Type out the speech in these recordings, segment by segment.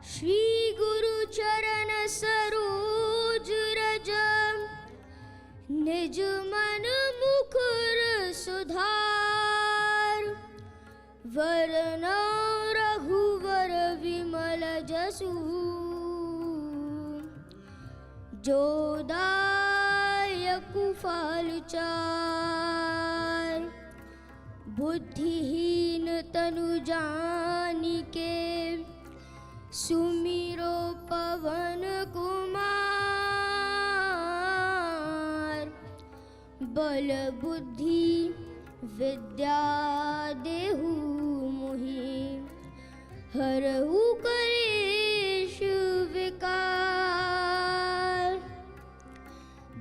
श्री गुरु चरण सरोज रज निज मन मुकुर सुधार वरना रघुवर विमल जसु जो दायक फल चार बुद्धिहीन तनु जानिके सुमिरो पवन कुमार बल बुद्धि विद्या देहु मोहि हरहु कलेश विकार।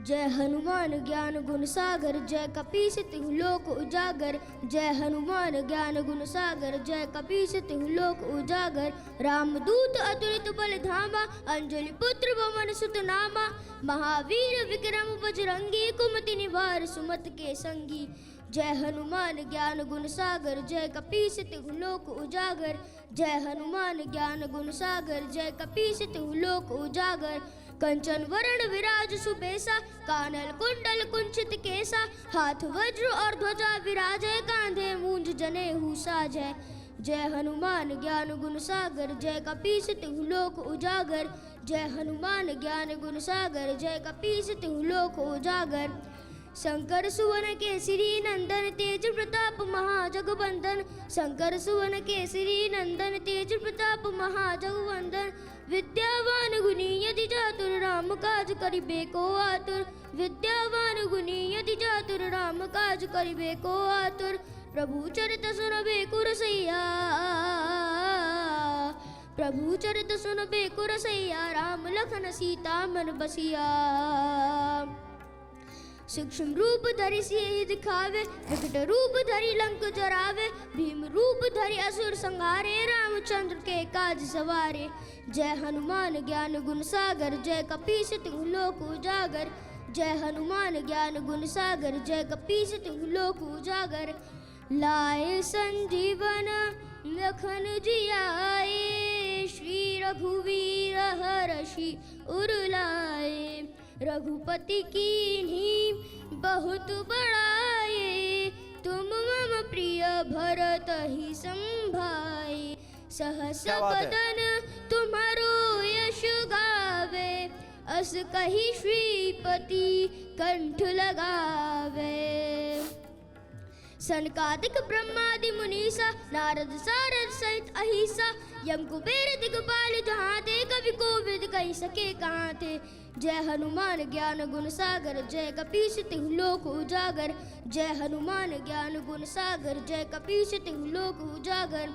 जय हनुमान ज्ञान गुण सागर जय कपीस तिहु लोक उजागर। जय हनुमान ज्ञान गुण सागर जय कपीस तिहु लोक उजागर। रामदूत अतुलित बल धामा अंजलि पुत्र पवन सुत नामा। महावीर विक्रम बजरंगी कुमति निवार सुमत के संगी। जय हनुमान ज्ञान गुण सागर जय कपीस तिहु लोक उजागर। जय हनुमान ज्ञान गुण सागर जय कपीस तिहु लोक उजागर। कंचन वरण विराज सुबेसा कानल कुंडल कुंचित केसा। हाथ वज्र और ध्वजा विराजय कांधे मूंज जनेऊ साजय। जय हनुमान ज्ञान गुण सागर जय कपीस तिहु लोक उजागर। जय हनुमान ज्ञान गुण सागर जय कपीस तिहु लोक उजागर। शंकर सुवन केसरी नंदन तेज प्रताप महाजगवंदन। शंकर सुवन केसरी नंदन तेज प्रताप महाजगवंदन। विद्यावान गुणी यदि चातुर राम काज करिबे को आतुर। विद्यावान गुणी यदि चातुर राम काज करिबे को आतुर। प्रभु चरित सुनबे कुरसैया प्रभु चरित सुनबे कुरसैया। राम लखन सीता मन बसिया। सूक्ष्म रूप धरि सियहि दिखावे विकट रूप धरि लंक जरावे। भीम रूप धरि असुर संहारे रामचंद्र के काज सवारे। जय हनुमान ज्ञान गुण सागर जय कपीस तिहु लोक उजागर। जय हनुमान ज्ञान गुण सागर जय कपीस तिहु लोक उजागर। लाए संजीवन लखन जियाए श्री रघुवीर हरषि उर लाए। रघुपति कीन्ही बहुत बड़ाए तुम मम प्रिय भरत ही संभाए। सहस बदन तुम्हारो यश गावे अस कहि श्रीपति कंठ लगावे। सनकादिक ब्रह्मादि मुनीसा नारद सारद सहित अहिसा। यम कुबेर दिगपाल जहाँ थे कवि कोविद कहि सके कहाँ थे। जय हनुमान ज्ञान गुण सागर जय कपीस तिहु लोक उजागर। जय हनुमान ज्ञान गुण सागर जय कपीस तिहु लोक उजागर।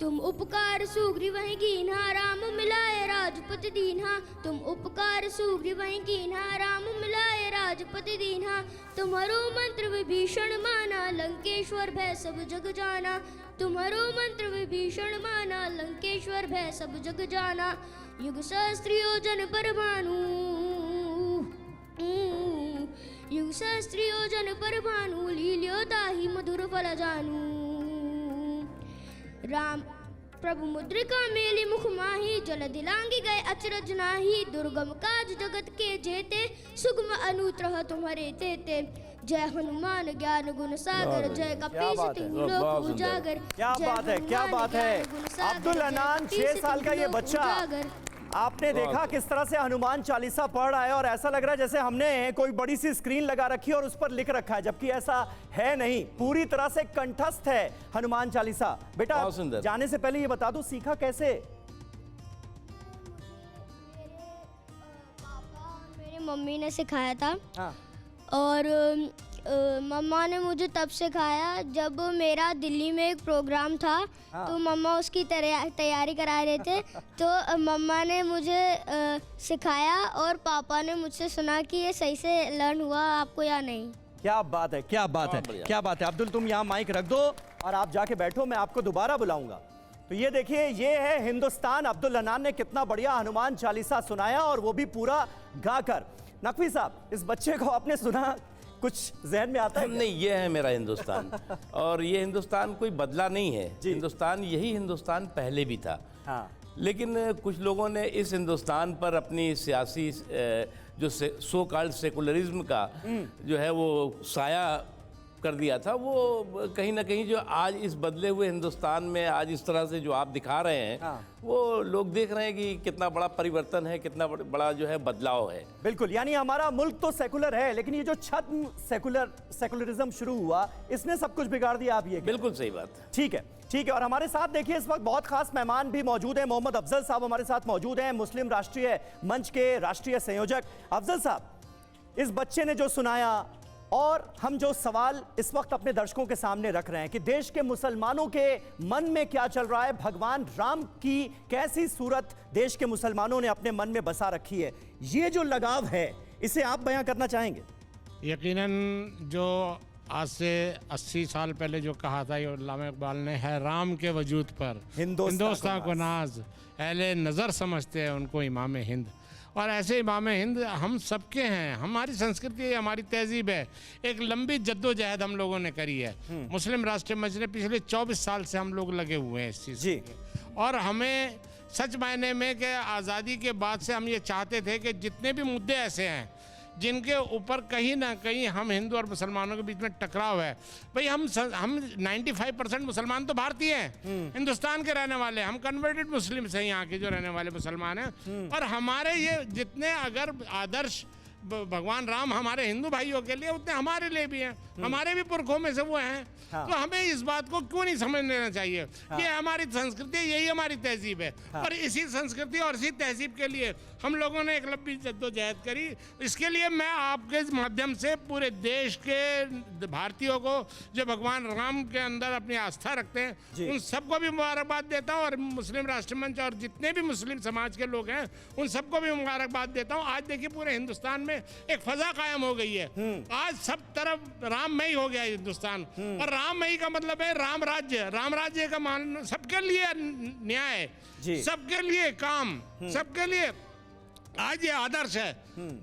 तुम उपकार सुग्रीवहि कीन्हा राम मिलाए राजपति दीन्हा। तुम उपकार सुग्रीवहि कीन्हा राम मिलाए राजपति दीन्हा। तुम्हारो मंत्र विभीषण माना लंकेश्वर भय सब जग जाना। तुम्हारो मंत्र विभीषण माना लंकेश्वर भय सब जग जाना। युग सहस्त्र योजन पर भानु युग सहस्त्र योजन पर भानु। लील्यो ताहि मधुर फल जानू। राम प्रभु मुद्रिका मेली मुख माही। जल दिलांगी गए अचरज नाही। दुर्गम काज जगत के जेते सुगम अनुत्रह तुम्हारे तेते। जय हनुमान ज्ञान गुण सागर जय कपीस तिहु लोक उजागर। क्या बात है, क्या बात है। अब्दुल हनान 6 साल का ये बच्चा, आपने देखा किस तरह से हनुमान चालीसा पढ़ रहा है और ऐसा लग रहा है जैसे हमने कोई बड़ी सी स्क्रीन लगा रखी है और उस पर लिख रखा है, जबकि ऐसा है नहीं। पूरी तरह से कंठस्थ है हनुमान चालीसा। बेटा जाने से पहले ये बता दो सीखा कैसे? मेरे मम्मी ने सिखाया था। हाँ। और मम्मा ने मुझे तब सिखाया जब मेरा दिल्ली में एक प्रोग्राम था। हाँ। तो मम्मा उसकी तैयारी करा रहे थे तो मम्मा ने मुझे सिखाया और पापा ने मुझसे सुना कि ये सही से लर्न हुआ आपको या नहीं। क्या बात है, क्या बात है, क्या बात है। अब्दुल तुम यहाँ माइक रख दो और आप जाके बैठो, मैं आपको दोबारा बुलाऊंगा। तो ये देखिए, ये है हिंदुस्तान। अब्दुल हनान ने कितना बढ़िया हनुमान चालीसा सुनाया और वो भी पूरा गाकर। नकवी साहब, इस बच्चे को आपने सुना, कुछ जहन में आता है? नहीं, ये है मेरा हिंदुस्तान और ये हिंदुस्तान कोई बदला नहीं है। हिंदुस्तान यही हिंदुस्तान पहले भी था। हाँ। लेकिन कुछ लोगों ने इस हिंदुस्तान पर अपनी सियासी जो सो कॉल्ड सेकुलरिज्म का जो है वो साया कर दिया था। वो कहीं ना कहीं जो आज इस बदले हुए हिंदुस्तान में आज इस तरह से जो आप दिखा रहे हैं, हाँ। वो लोग देख रहे हैं कि कितना बड़ा परिवर्तन है, कितना बड़ा जो है बदलाव है। बिल्कुल, यानी हमारा मुल्क तो सेकुलर है, लेकिन ये जो छद्म सेकुलरिज्म शुरू हुआ, इसने सब कुछ बिगाड़ दिया। आप ये बिल्कुल सही बात है। ठीक है, ठीक है। और हमारे साथ देखिए इस वक्त बहुत खास मेहमान भी मौजूद हैं। मोहम्मद अफजल साहब हमारे साथ मौजूद हैं, मुस्लिम राष्ट्रीय मंच के राष्ट्रीय संयोजक। अफजल साहब, इस बच्चे ने जो सुनाया और हम जो सवाल इस वक्त अपने दर्शकों के सामने रख रहे हैं कि देश के मुसलमानों के मन में क्या चल रहा है, भगवान राम की कैसी सूरत देश के मुसलमानों ने अपने मन में बसा रखी है, ये जो लगाव है इसे आप बयां करना चाहेंगे? यकीनन जो आज से 80 साल पहले जो कहा था ये अल्लामा इकबाल ने, है राम के वजूद पर हिंदुस्तान को नाज, अहले नज़र समझते हैं उनको इमाम हिंद। और ऐसे इमाम हिंद हम सबके हैं, हमारी संस्कृति, हमारी तहजीब है। एक लंबी जद्दोजहद हम लोगों ने करी है। मुस्लिम राष्ट्रीय मंच ने पिछले 24 साल से हम लोग लगे हुए हैं इस चीज़ जी। और हमें सच मायने में कि आज़ादी के बाद से हम ये चाहते थे कि जितने भी मुद्दे ऐसे हैं जिनके ऊपर कहीं ना कहीं हम हिंदू और मुसलमानों के बीच में टकराव है, भाई हम 95% मुसलमान तो भारतीय हैं, हिंदुस्तान के रहने वाले, हम कन्वर्टेड मुस्लिम्स हैं, यहाँ के जो रहने वाले मुसलमान हैं। और हमारे ये जितने अगर आदर्श भगवान राम हमारे हिंदू भाइयों के लिए, उतने हमारे लिए भी हैं, हमारे भी पुरखों में से वो हैं। हाँ। तो हमें इस बात को क्यों नहीं समझ लेना चाहिए कि हमारी संस्कृति, यही हमारी तहजीब है। और इसी संस्कृति और इसी तहजीब के लिए हम लोगों ने एक लंबी जद्दोजहद करी। इसके लिए मैं आपके माध्यम से पूरे देश के भारतीयों को जो भगवान राम के अंदर अपनी आस्था रखते हैं, उन सबको भी मुबारकबाद देता हूँ। और मुस्लिम राष्ट्रीय मंच और जितने भी मुस्लिम समाज के लोग हैं उन सबको भी मुबारकबाद देता हूँ। आज देखिए पूरे हिंदुस्तान में एक फजा कायम हो गई है। आज सब तरफ राममय हो गया हिंदुस्तान। और राममय का मतलब है राम राज्य। राम राज्य का मान सबके लिए न्याय, सबके लिए काम, सबके लिए आज ये आदर्श है।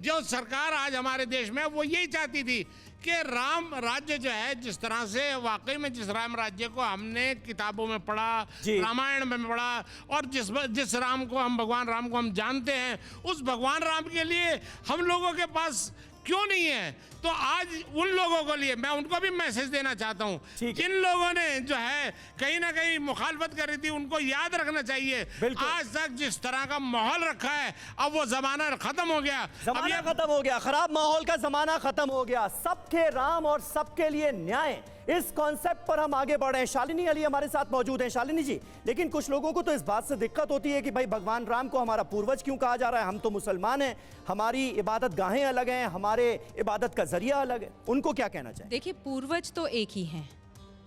जो सरकार आज हमारे देश में, वो यही चाहती थी कि राम राज्य जो है, जिस तरह से वाकई में जिस राम राज्य को हमने किताबों में पढ़ा, रामायण में पढ़ा, और जिस राम को हम, भगवान राम को हम जानते हैं, उस भगवान राम के लिए हम लोगों के पास क्यों नहीं है? तो आज उन लोगों के लिए मैं उनको भी मैसेज देना चाहता हूँ, जिन लोगों ने जो है कहीं ना कहीं मुखालफत कर रही थी, उनको याद रखना चाहिए आज तक जिस तरह का माहौल रखा है, अब वो जमाना खत्म हो गया, जमाना खत्म हो गया, खराब माहौल का जमाना खत्म हो गया। सबके राम और सबके लिए न्याय, इस कॉन्सेप्ट पर हम आगे बढ़े हैं। शालिनी अली हमारे साथ मौजूद हैं। शालिनी जी, लेकिन कुछ लोगों को तो इस बात से दिक्कत होती है कि भाई भगवान राम को हमारा पूर्वज क्यों कहा जा रहा है? हम तो मुसलमान हैं, हमारी इबादत गाहें अलग हैं, हमारे इबादत का जरिया अलग है। उनको क्या कहना चाहिए? देखिए, पूर्वज तो एक ही हैं,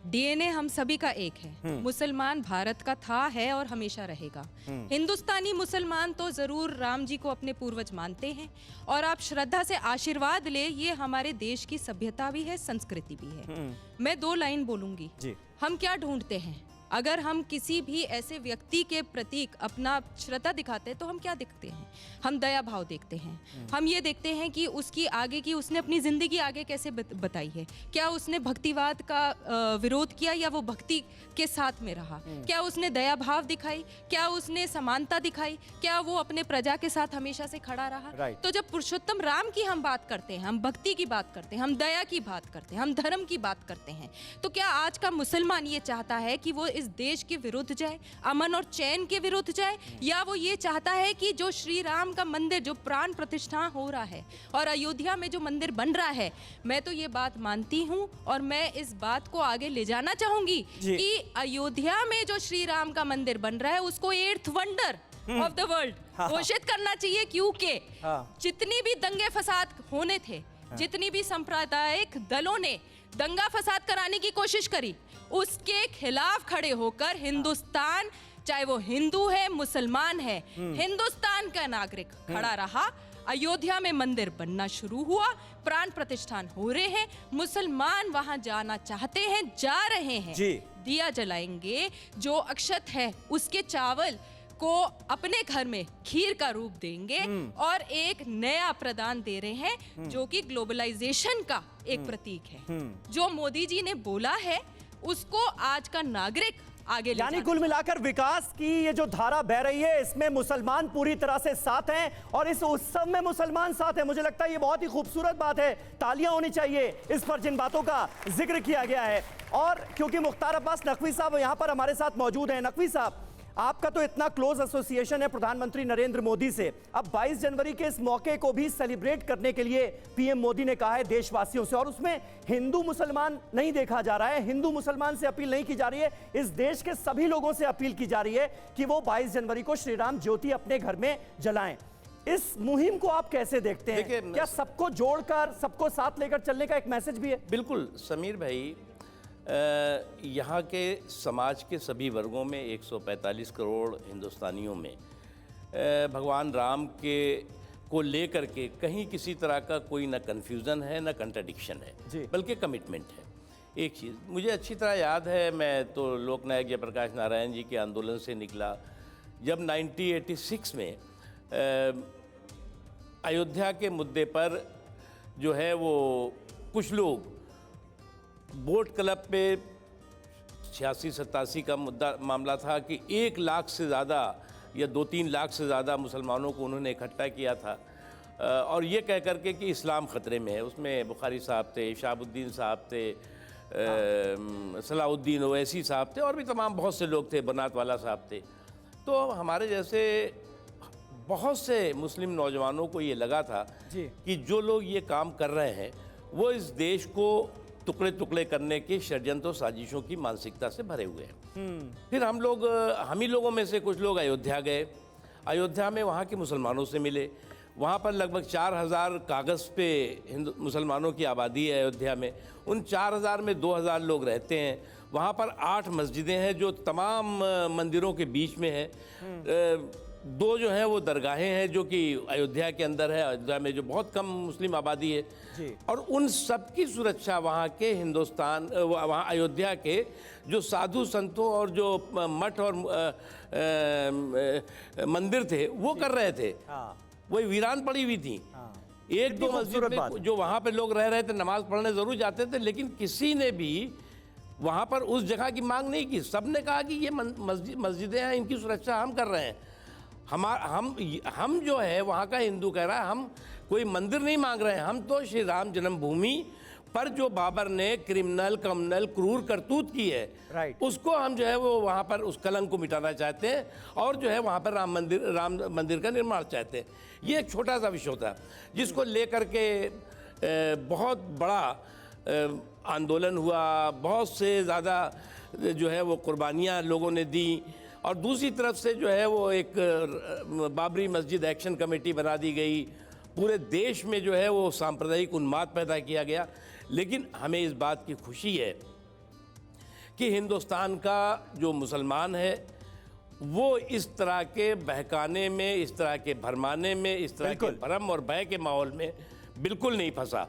डीएनए हम सभी का एक है। मुसलमान भारत का था, है और हमेशा रहेगा। हिंदुस्तानी मुसलमान तो जरूर राम जी को अपने पूर्वज मानते हैं, और आप श्रद्धा से आशीर्वाद ले, ये हमारे देश की सभ्यता भी है, संस्कृति भी है। मैं 2 लाइन बोलूंगी। हम क्या ढूंढते हैं? अगर हम किसी भी ऐसे व्यक्ति के प्रतीक अपना श्रद्धा दिखाते हैं तो हम क्या देखते हैं? हम दया भाव देखते हैं। हम ये देखते हैं कि उसकी आगे की, उसने अपनी जिंदगी आगे कैसे बताई है। क्या उसने भक्तिवाद का विरोध किया या वो भक्ति के साथ में रहा? क्या उसने दया भाव दिखाई? क्या उसने समानता दिखाई? क्या वो अपने प्रजा के साथ हमेशा से खड़ा रहा? तो जब पुरुषोत्तम राम की हम बात करते हैं, हम भक्ति की बात करते हैं, हम दया की बात करते हैं, हम धर्म की बात करते हैं, तो क्या आज का मुसलमान ये चाहता है कि वो इस देश के विरुद्ध जाए, अमन और चैन के विरुद्ध जाए, या वो ये चाहता है कि जो श्री राम का मंदिर, जो प्राण प्रतिष्ठा हो रहा है और अयोध्या में जो मंदिर बन रहा है, मैं तो ये बात मानती हूँ और मैं इस बात को आगे ले जाना चाहूंगी कि अयोध्या में जो श्री राम का मंदिर बन रहा है उसको 8th wonder of the world घोषित करना चाहिए। क्योंकि जितनी भी दंगे फसाद होने थे, जितनी भी सांप्रदायिक दलों ने दंगा फसाद कराने की कोशिश करी, उसके खिलाफ खड़े होकर हिंदुस्तान, चाहे वो हिंदू है, मुसलमान है, हिंदुस्तान का नागरिक खड़ा रहा। अयोध्या में मंदिर बनना शुरू हुआ, प्राण प्रतिष्ठान हो रहे हैं, मुसलमान वहां जाना चाहते हैं, जा रहे हैं, दिया जलाएंगे, जो अक्षत है उसके चावल को अपने घर में खीर का रूप देंगे और एक नया प्रदान दे रहे हैं जो कि ग्लोबलाइजेशन का एक प्रतीक है। जो मोदी जी ने बोला है उसको आज का नागरिक आगे ले यानी जाना। कुल मिलाकर विकास की ये जो धारा बह रही है इसमें मुसलमान पूरी तरह से साथ हैं और इस उत्सव में मुसलमान साथ हैं। मुझे लगता है ये बहुत ही खूबसूरत बात है, तालियां होनी चाहिए इस पर जिन बातों का जिक्र किया गया है। और क्योंकि मुख्तार अब्बास नकवी साहब यहां पर हमारे साथ मौजूद हैं, नकवी साहब आपका तो इतना क्लोज एसोसिएशन है प्रधानमंत्री नरेंद्र मोदी से, अब 22 जनवरी के इस मौके को भी सेलिब्रेट करने के लिए पीएम मोदी ने कहा है देशवासियों से, और उसमें हिंदू मुसलमान नहीं देखा जा रहा है, हिंदू मुसलमान से अपील नहीं की जा रही है, इस देश के सभी लोगों से अपील की जा रही है कि वो 22 जनवरी को श्री राम ज्योति अपने घर में जलाएं। इस मुहिम को आप कैसे देखते हैं? देखिए, क्या सबको जोड़कर सबको साथ लेकर चलने का एक मैसेज भी है? बिल्कुल समीर भाई, यहाँ के समाज के सभी वर्गों में 145 करोड़ हिंदुस्तानियों में भगवान राम के को लेकर के कहीं किसी तरह का कोई ना कन्फ्यूज़न है ना कंट्राडिक्शन जी। है, बल्कि कमिटमेंट है। एक चीज़ मुझे अच्छी तरह याद है, मैं तो लोकनायक जयप्रकाश नारायण जी के आंदोलन से निकला जब 1986 में अयोध्या के मुद्दे पर जो है वो कुछ लोग बोट क्लब पे 86-87 का मामला था कि 1 लाख से ज़्यादा या 2-3 लाख से ज़्यादा मुसलमानों को उन्होंने इकट्ठा किया था और ये कह कर के कि इस्लाम ख़तरे में है। उसमें बुखारी साहब थे, शहाबुद्दीन साहब थे, सलाउद्दीन ओवैसी साहब थे और भी तमाम बहुत से लोग थे, बनात वाला साहब थे। तो हमारे जैसे बहुत से मुस्लिम नौजवानों को ये लगा था कि जो लोग ये काम कर रहे हैं वो इस देश को टुकड़े टुकड़े करने के षड्यंत्र और साजिशों की मानसिकता से भरे हुए हैं। फिर हम ही लोगों में से कुछ लोग अयोध्या गए। अयोध्या में वहाँ के मुसलमानों से मिले। वहाँ पर लगभग 4000 कागज़ पे मुसलमानों की आबादी है अयोध्या में। उन 4000 में 2000 लोग रहते हैं। वहाँ पर 8 मस्जिदें हैं जो तमाम मंदिरों के बीच में हैं। 2 जो हैं वो दरगाहें हैं जो कि अयोध्या के अंदर है, अयोध्या में जो बहुत कम मुस्लिम आबादी है जी। और उन सब की सुरक्षा वहाँ के वहाँ अयोध्या के जो साधु संतों और जो मठ और मंदिर थे वो कर रहे थे। वही वीरान पड़ी हुई थी। 1-2 मस्जिद में जो वहाँ पे लोग रह रहे थे, नमाज पढ़ने ज़रूर जाते थे, लेकिन किसी ने भी वहाँ पर उस जगह की मांग नहीं की। सब ने कहा कि ये मस्जिदें हैं, इनकी सुरक्षा हम कर रहे हैं। हम जो है वहाँ का हिंदू कह रहा है हम कोई मंदिर नहीं मांग रहे हैं, हम तो श्री राम जन्मभूमि पर जो बाबर ने क्रिमिनल क्रूर करतूत की है उसको हम जो है वो वहाँ पर उस कलंक को मिटाना चाहते हैं और जो है वहाँ पर राम मंदिर का निर्माण चाहते हैं। ये एक छोटा सा विषय था जिसको लेकर के बहुत बड़ा आंदोलन हुआ, बहुत से ज़्यादा जो है वो कुर्बानियाँ लोगों ने दी और दूसरी तरफ से जो है वो एक बाबरी मस्जिद एक्शन कमेटी बना दी गई। पूरे देश में जो है वो सांप्रदायिक उन्माद पैदा किया गया। लेकिन हमें इस बात की खुशी है कि हिंदुस्तान का जो मुसलमान है वो इस तरह के बहकाने में, इस तरह के भरमाने में, इस तरह के भरम और भय के माहौल में बिल्कुल नहीं फंसा।